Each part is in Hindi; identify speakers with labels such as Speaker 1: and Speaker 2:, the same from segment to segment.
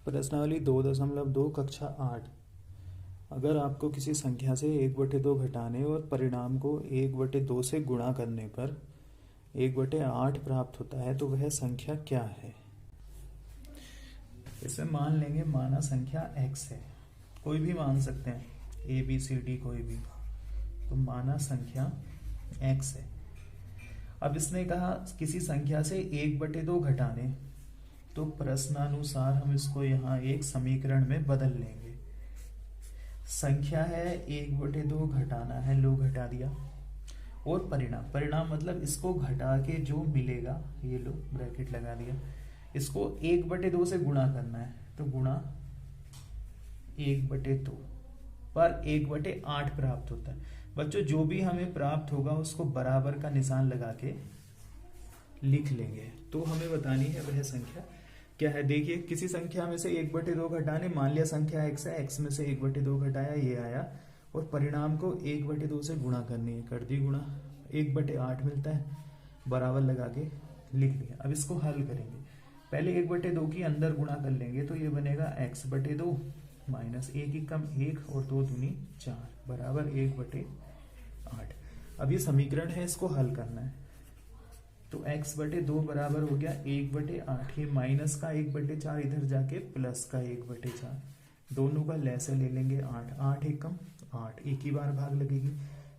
Speaker 1: प्रश्नावली 2.2 कक्षा 8। अगर आपको किसी संख्या से 1/2 घटाने और परिणाम को 1/2 से गुणा करने पर 1/8 प्राप्त होता है तो वह संख्या क्या है। इसमें मान लेंगे माना संख्या x है, कोई भी मान सकते हैं, ए बी सी डी कोई भी, तो माना संख्या x है। अब इसने कहा किसी संख्या से 1/2 घटाने, तो प्रश्नानुसार हम इसको यहाँ एक समीकरण में बदल लेंगे। संख्या है 1/2 घटाना है, लो घटा दिया, और परिणाम मतलब इसको घटा के जो मिलेगा, ये लो ब्रैकेट लगा दिया, इसको 1/2 से गुणा करना है, तो गुणा 1/2 पर 1/8 प्राप्त होता है। बच्चों जो भी हमें प्राप्त होगा उसको बराबर का निशान लगा के लिख लेंगे। तो हमें बतानी है वह संख्या क्या है। देखिए किसी संख्या में से 1/2 घटाने, मान लिया संख्या x है, x में से 1/2 घटाया, ये आया, और परिणाम को 1/2 से गुणा करनी है, कर दी गुणा, 1/8 मिलता है, बराबर लगा के लिख दिया। अब इसको हल करेंगे, पहले 1/2 की अंदर गुणा कर लेंगे, तो ये बनेगा x/2 माइनस 1 कम 1 और 2 दूनी 4 बराबर 1/8। अब ये समीकरण है, इसको हल करना है, तो x/2 बराबर हो गया 1/8, ये माइनस का 1/4 इधर जाके प्लस का 1/4, दोनों का लैसे ले लेंगे 8, 8 1 कम 8, एक ही बार भाग लगेगी,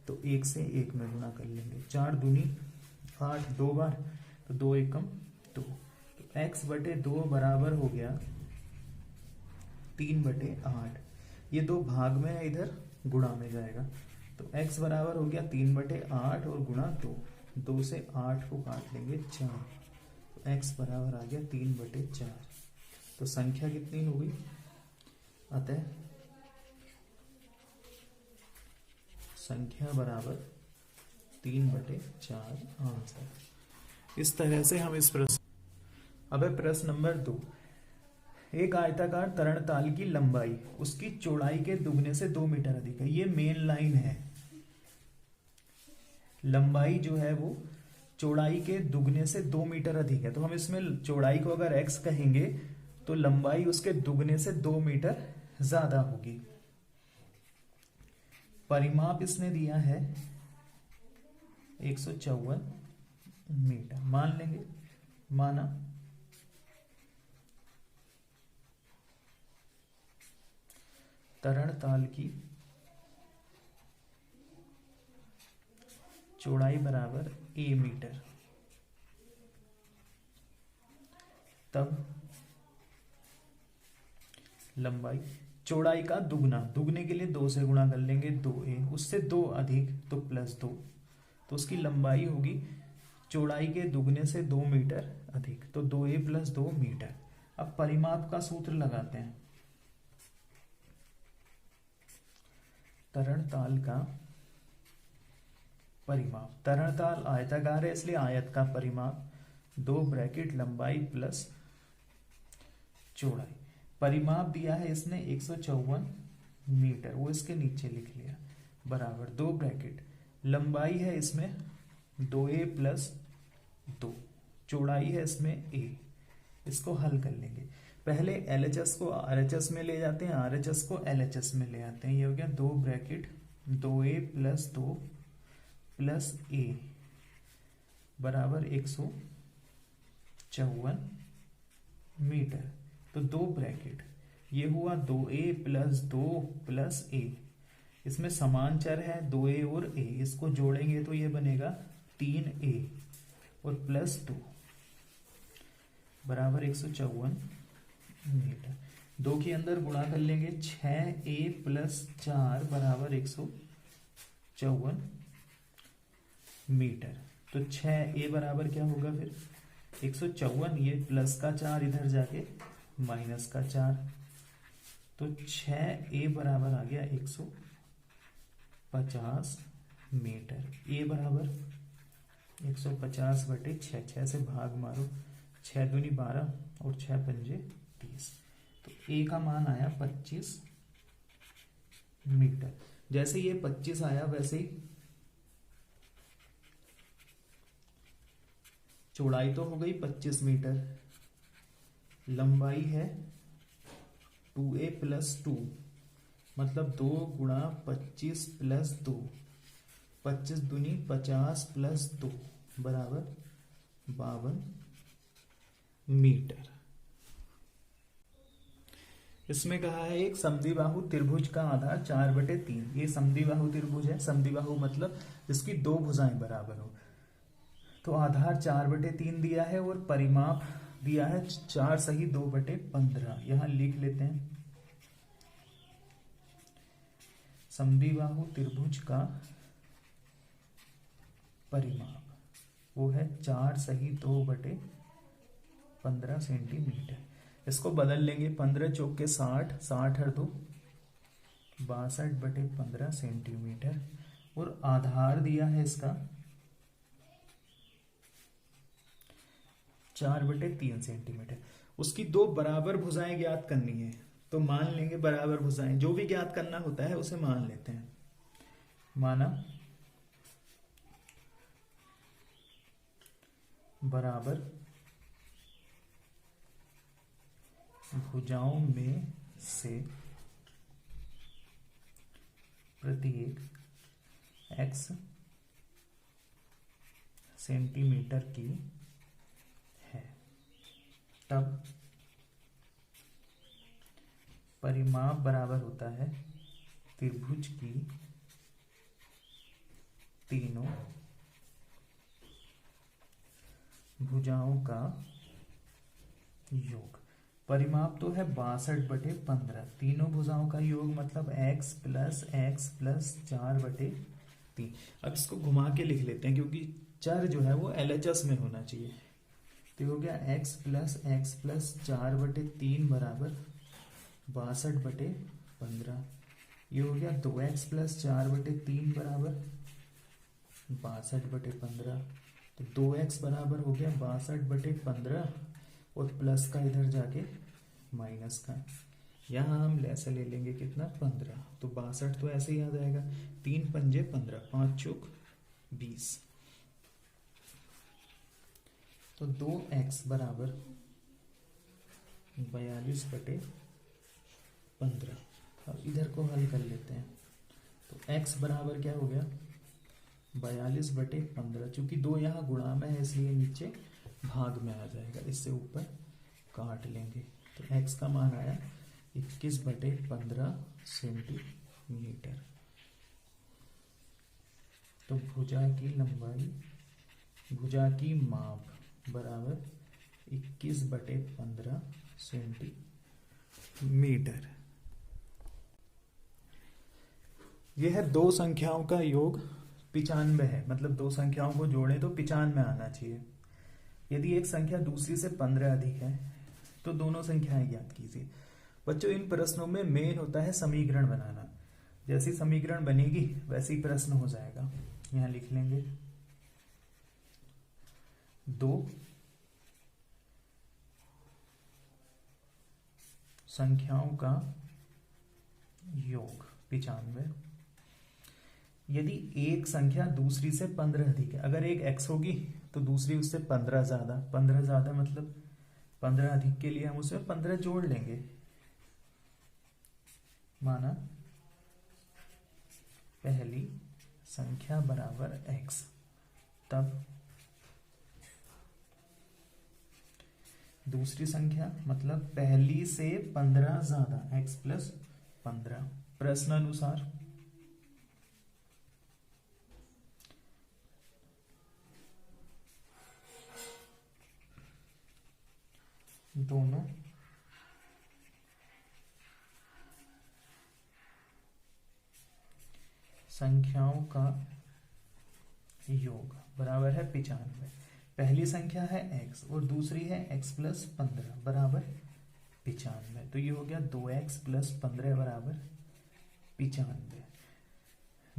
Speaker 1: तो 1 से 1 में गुणा कर लेंगे, 4 दूनी 8 दो बार, तो 2 1 कम 2, तो x/2 बराबर हो गया 3/8। ये दो भाग में है, इधर गुणा में जाएगा, तो x बराबर हो गया 3/8 और गुणा 2 से 8 को काट लेंगे 4, तो x बराबर आ गया 3/4। तो संख्या कितनी हो गई, अतः संख्या बराबर 3/4 आंसर। इस तरह से हम इस प्रश्न। अब प्रश्न नंबर 2, एक आयताकार तरणताल की लंबाई उसकी चौड़ाई के दुगने से 2 मीटर अधिक है। ये मेन लाइन है, लंबाई जो है वो चौड़ाई के दुगने से 2 मीटर अधिक है, तो हम इसमें चौड़ाई को अगर x कहेंगे तो लंबाई उसके दुगने से 2 मीटर ज्यादा होगी। परिमाप इसने दिया है 154 मीटर, मान लेंगे, माना तरणताल की चौड़ाई बराबर a मीटर, तब लंबाई चौड़ाई का दुगना, दुगने के लिए 2 से गुणा कर लेंगे, 2a, उससे 2 अधिक तो +2, तो उसकी लंबाई होगी चौड़ाई के दुगने से 2 मीटर अधिक, तो 2a + 2 मीटर। अब परिमाप का सूत्र लगाते हैं, तरणताल का परिमाप, तरणताल आयताकार है इसलिए आयत का परिमाप, 2 ब्रैकेट लंबाई प्लस चौड़ाई, परिमाप दिया है इसने 154 मीटर, वो इसके नीचे लिख लिया, बराबर 2 ब्रैकेट, लंबाई है इसमें 2a + 2, चौड़ाई है इसमें a, इसको हल कर लेंगे। पहले LHS को RHS में ले जाते हैं, RHS को LHS में ले आते हैं, ये हो गया 2 ब्रैकेट 2a + 2 + a बराबर 154 मीटर, तो 2 ब्रैकेट, ये हुआ 2a + 2 + a, इसमें समान चर है 2a और a, इसको जोड़ेंगे तो ये बनेगा 3a और +2 बराबर 154 मीटर। 2 के अंदर गुणा कर लेंगे, 6a + 4 बराबर 154 मीटर, तो 6a बराबर क्या होगा फिर 154, ये प्लस का 4 इधर जाके माइनस का 4, तो 6a बराबर आ गया 150 मीटर, a बराबर 150/6, 6 से भाग मारो, 6 दूनी 12 और 6 पंजे 30, तो a का मान आया 25 मीटर। जैसे ये 25 आया वैसे ही चौड़ाई तो हो गई 25 मीटर, लंबाई है 2a प्लस 2 मतलब 2 गुणा 25 प्लस 2, 25 दूनी 50 प्लस 2 बराबर 52 मीटर। इसमें कहा है एक समद्विबाहु त्रिभुज का आधार 4/3। ये समद्विबाहु त्रिभुज है। समद्विबाहु मतलब जिसकी दो भुजाएं बराबर हो। तो आधार 4/3 दिया है और परिमाप दिया है 4 सही 2/15। यहां लिख लेते हैं समद्विबाहु त्रिभुज का परिमाप वो है 4 सही 2/15 सेंटीमीटर। इसको बदल लेंगे 15 चौक के 60, 60 हर 2 62/15 सेंटीमीटर। और आधार दिया है इसका 4/3 सेंटीमीटर। उसकी दो बराबर भुजाएं ज्ञात करनी है। तो मान लेंगे बराबर भुजाएं, जो भी ज्ञात करना होता है उसे मान लेते हैं। माना बराबर भुजाओं में से प्रत्येक x सेंटीमीटर की है, तब परिमाप बराबर होता है त्रिभुज की तीनों भुजाओं का योग। परिमाप तो है 62/15। तीनों भुजाओं का योग मतलब x प्लस 4/3। अब इसको घुमा के लिख लेते हैं क्योंकि चर जो है वो LHS में होना चाहिए। तो हो गया x प्लस 4/3 बराबर 62/15। ये हो गया 2x प्लस 4/3 बराबर 62/15। तो 2x बराबर हो गया 62/15 और प्लस का इधर जाके माइनस का। यहां हम ऐसे ले लेंगे कितना 15। तो 62 तो ऐसे ही आ जाएगा। 3 पंजे 15, 5 चौक 20। तो 2x बराबर 42/15। अब इधर को हल कर लेते हैं। तो x बराबर क्या हो गया 42/15। चूंकि 2 यहाँ गुणा में है इसलिए नीचे भाग में आ जाएगा, इससे ऊपर काट लेंगे। तो x का मान आया 21/15 सेंटीमीटर। तो भुजा की लंबाई, भुजा की माप बराबर 21/15 सेंटीमीटर। यह दो संख्याओं का योग 95 है। मतलब दो संख्याओं को जोड़े तो 95 आना चाहिए। यदि एक संख्या दूसरी से 15 अधिक है तो दोनों संख्याएं ज्ञात कीजिए। बच्चों इन प्रश्नों में मेन होता है समीकरण बनाना। जैसी समीकरण बनेगी वैसी प्रश्न हो जाएगा। यहां लिख लेंगे दो संख्याओं का योग 95। यदि एक संख्या दूसरी से 15 अधिक है, अगर एक x होगी तो दूसरी उससे 15 ज्यादा। 15 ज्यादा मतलब 15 अधिक के लिए हम उसमें 15 जोड़ लेंगे। माना पहली संख्या बराबर x, तब दूसरी संख्या मतलब पहली से 15 ज्यादा x प्लस 15। प्रश्न अनुसार दोनों संख्याओं का योग बराबर है 95। पहली संख्या है x और दूसरी है x प्लस 15 बराबर 95। तो ये हो गया 2x प्लस 15 बराबर 95।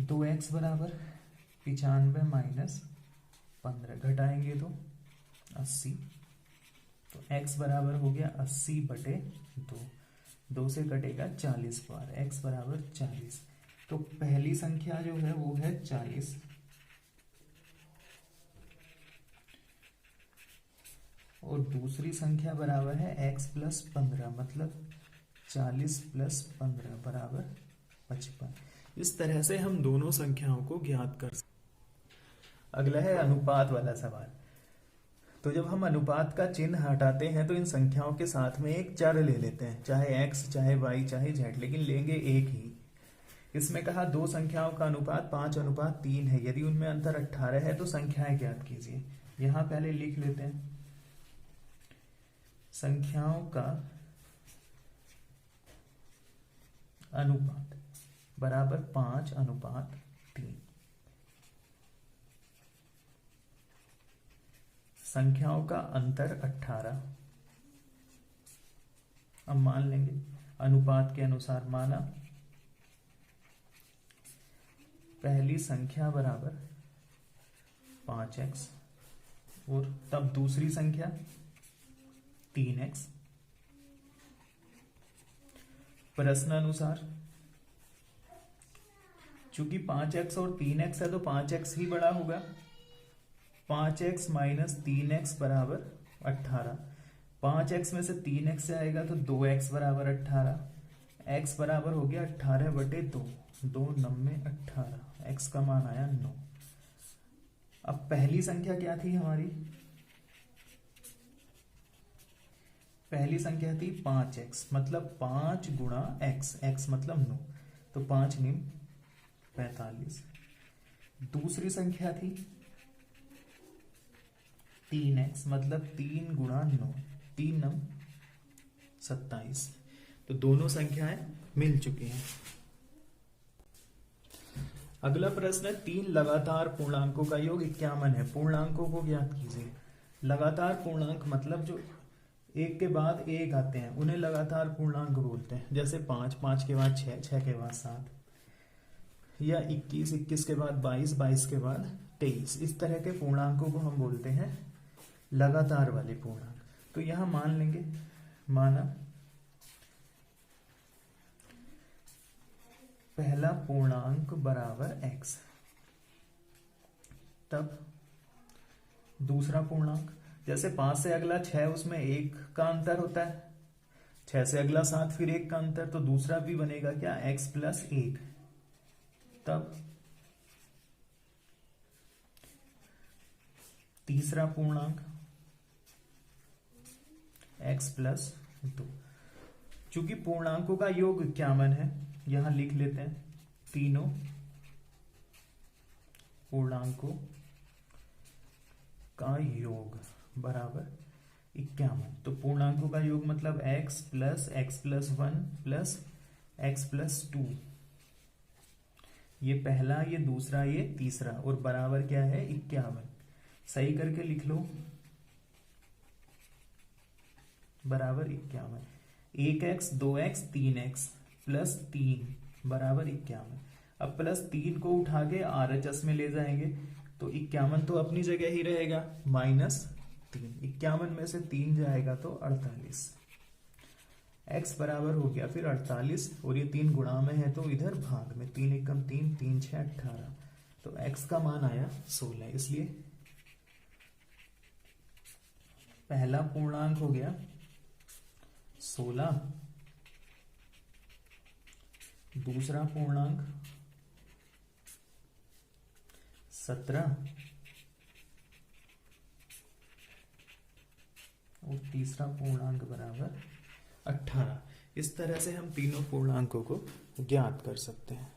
Speaker 1: 2x बराबर 95 माइनस 15 घटाएंगे तो 80। तो x बराबर हो गया 80/2। 2 से कटेगा 40 बार। x बराबर 40। तो पहली संख्या जो है वो है 40 और दूसरी संख्या बराबर है x प्लस 15 मतलब 40 प्लस 15 बराबर 55। इस तरह से हम दोनों संख्याओं को ज्ञात कर सकते। अगला है अनुपात वाला सवाल। तो जब हम अनुपात का चिन्ह हटाते हैं तो इन संख्याओं के साथ में एक चर ले लेते हैं, चाहे x चाहे y चाहे z, लेकिन लेंगे एक ही। इसमें कहा दो संख्याओं का अनुपात 5:3 है, यदि उनमें अंतर 18 है तो संख्याएं ज्ञात कीजिए। यहां पहले लिख लेते हैं संख्याओं का अनुपात बराबर 5:3। संख्याओं का अंतर 18। अब मान लेंगे अनुपात के अनुसार माना पहली संख्या बराबर 5x और तब दूसरी संख्या 3x। प्रश्न अनुसार चूंकि 5x और 3x है तो 5x ही बड़ा होगा। 5x माइनस 3x बराबर 18। 5x में से 3x जाएगा तो 2x बराबर 18। x बराबर हो गया 18/2। 2 9 18। x का मान आया 9। अब पहली संख्या क्या थी हमारी? पहली संख्या थी 5x, मतलब 5 गुणा x, x मतलब 9, तो 5 9 45। दूसरी संख्या थी 3x, मतलब 3 गुणा 9, 3 9 27। तो दोनों संख्याएं मिल चुकी हैं। अगला प्रश्न है 3 लगातार पूर्णांकों का योग 51 है, पूर्णांकों को ज्ञात कीजिए। लगातार पूर्णांक मतलब जो एक के बाद एक आते हैं उन्हें लगातार पूर्णांक बोलते हैं। जैसे 5, 5 के बाद 6, 6 के बाद 7, या 21, 21 के बाद 22, 22 के बाद 23। इस तरह के पूर्णांकों को हम बोलते हैं लगातार वाले पूर्णांक। तो यहां मान लेंगे, माना पहला पूर्णांक बराबर x, तब दूसरा पूर्णांक, जैसे 5 से अगला 6, उसमें 1 का अंतर होता है, 6 से अगला 7 फिर 1 का अंतर, तो दूसरा भी बनेगा क्या? x plus 1। तब तीसरा पूर्णांक x प्लस 2। चूंकि पूर्णांकों का योग 51 है, यहां लिख लेते हैं तीनों पूर्णांकों का योग बराबर 51। तो पूर्णांकों का योग मतलब x plus 1 plus x plus 2। ये पहला, ये दूसरा, ये तीसरा, और बराबर क्या है? 51। सही करके लिख लो, बराबर 51। 1x 2x 3x प्लस 3 बराबर 51। अब प्लस 3 को उठा के RHS में ले जाएंगे तो 51 तो अपनी जगह ही रहेगा, माइनस 3। 51 में से 3 जाएगा तो 48। x बराबर हो गया फिर 48, और ये 3 गुणा में है तो इधर भाग में, 3 एकम 3, 3 6 18। तो x का मान आया 16। इसलिए पहला पूर्णांक हो गया 16, दूसरा पूर्णांक 17 और तीसरा पूर्णांक बराबर 18। इस तरह से हम तीनों पूर्णांकों को ज्ञात कर सकते हैं।